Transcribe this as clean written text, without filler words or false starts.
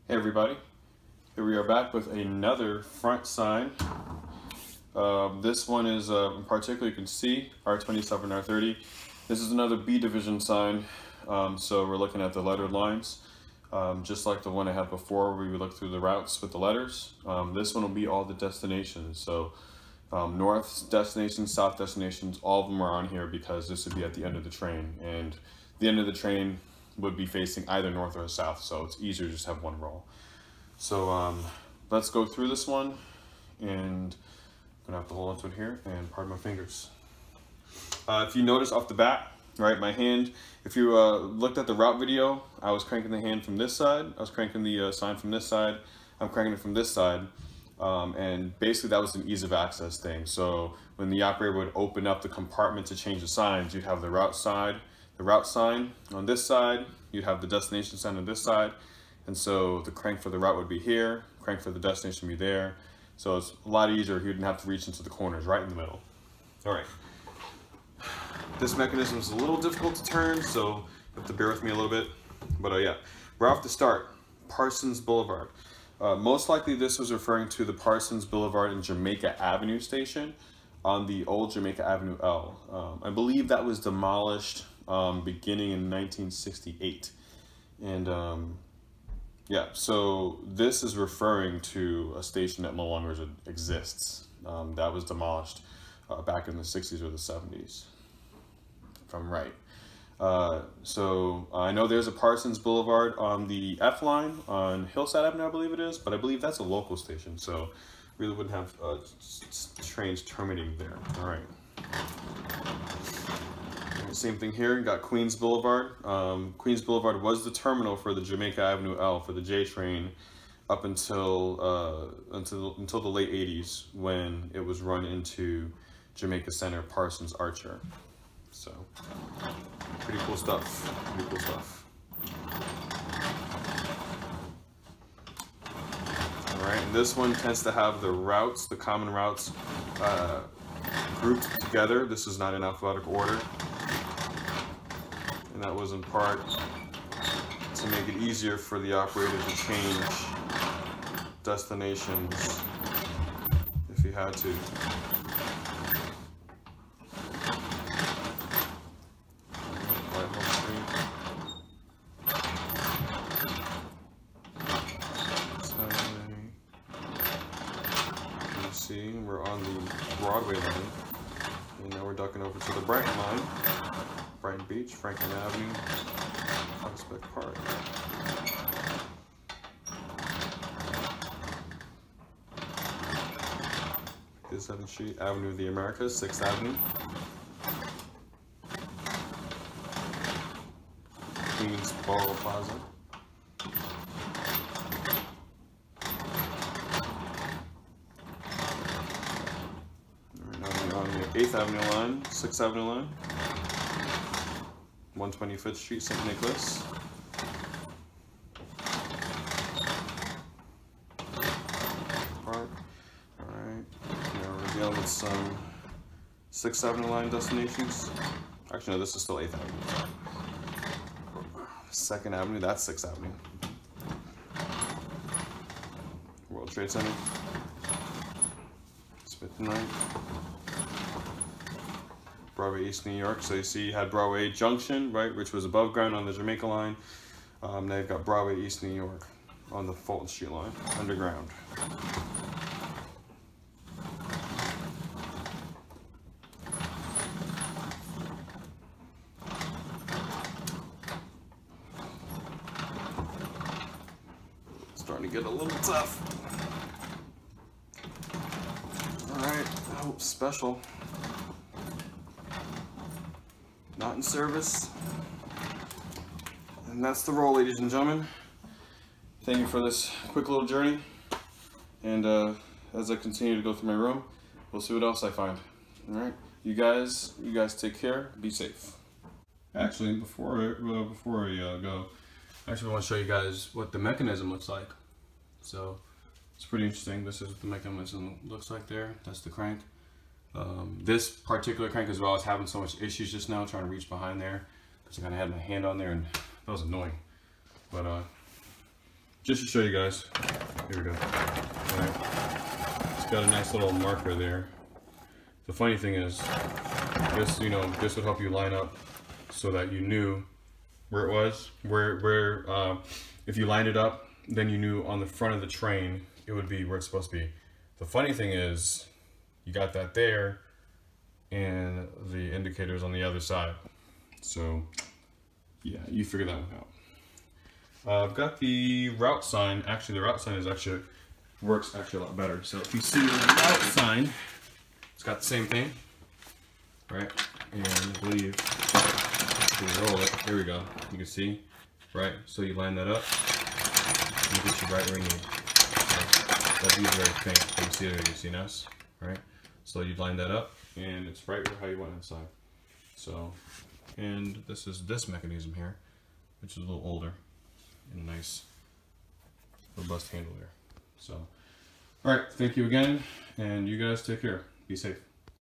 Hey everybody, here we are back with another front sign. This one is in particular, you can see R27, R30. This is another B division sign, so we're looking at the lettered lines. Just like the one I had before where we looked through the routes with the letters. This one will be all the destinations. So north destinations, south destinations, all of them are on here because this would be at the end of the train. And the end of the train would be facing either north or south, so it's easier to just have one roll. So let's go through this one, and I'm gonna have to hold onto it here and pardon my fingers. If you notice off the bat, right, my hand, if you looked at the route video, I was cranking the hand from this side, I was cranking the sign from this side, I'm cranking it from this side, and basically that was an ease of access thing. So when the operator would open up the compartment to change the signs, you'd have the route sign on this side, you'd have the destination sign on this side, and so the crank for the route would be here, crank for the destination would be there. So it's a lot easier. You wouldn't have to reach into the corners, right in the middle. All right. This mechanism is a little difficult to turn, so you have to bear with me a little bit. But yeah, right off the start, Parsons Boulevard. Most likely this was referring to the Parsons Boulevard and Jamaica Avenue station on the old Jamaica Avenue L. I believe that was demolished beginning in 1968. And yeah, so this is referring to a station that no longer exists. That was demolished back in the 60s or the 70s, if I'm right. So I know there's a Parsons Boulevard on the F line on Hillside Avenue, I believe it is, but I believe that's a local station, so really wouldn't have trains terminating there. All right. Same thing here, you got Queens Boulevard. Queens Boulevard was the terminal for the Jamaica Avenue L for the J train up until the late 80s when it was run into Jamaica Center, Parsons Archer. So pretty cool stuff, pretty cool stuff. All right, and this one tends to have the routes, the common routes, grouped together. This is not in alphabetical order. And that was in part to make it easier for the operator to change destinations if he had to. You see, we're on the Broadway line, and now we're ducking over to the Brighton line. Brighton Beach, Franklin Avenue, Prospect Park. 7th Street, Avenue of the Americas, 6th Avenue. Queens Borough Plaza. Right now we're on the 8th Avenue line, 6th Avenue line. 125th Street, St. Nicholas. Park. Alright. Now we're dealing with some 6th Avenue line destinations. Actually, no, this is still 8th Avenue. 2nd Avenue, that's 6th Avenue. World Trade Center. Smith & Knight. Broadway East New York. So you see you had Broadway Junction, right, which was above ground on the Jamaica line. Now you've got Broadway East New York on the Fulton Street line, underground. Starting to get a little tough. All right, oh, special. Not in service. And that's the roll, ladies and gentlemen. Thank you for this quick little journey. And as I continue to go through my room, we'll see what else I find. All right, you guys take care. Be safe. Actually, before I go, I actually want to show you guys what the mechanism looks like. So it's pretty interesting. This is what the mechanism looks like there. That's the crank. This particular crank as well is having so much issues just now trying to reach behind there because I kind of had my hand on there and that was annoying. But just to show you guys, here we go. All right. It's got a nice little marker there. The funny thing is, this, you know, this would help you line up so that you knew where it was, if you lined it up, then you knew on the front of the train, it would be where it's supposed to be. The funny thing is, you got that there, and the indicator's on the other side. So, yeah, you figure that one out. I've got the route sign. Actually, the route sign works a lot better. So if you see the route sign, it's got the same thing, right? And I believe if we roll it, here we go. You can see, right? So you line that up, and it gets you right where you need. That view is very faint. You can see it. You see nice, right? So you line that up, and it's right how you want it inside. So, and this is this mechanism here, which is a little older, and a nice, robust handle there. So, all right. Thank you again, and you guys take care. Be safe.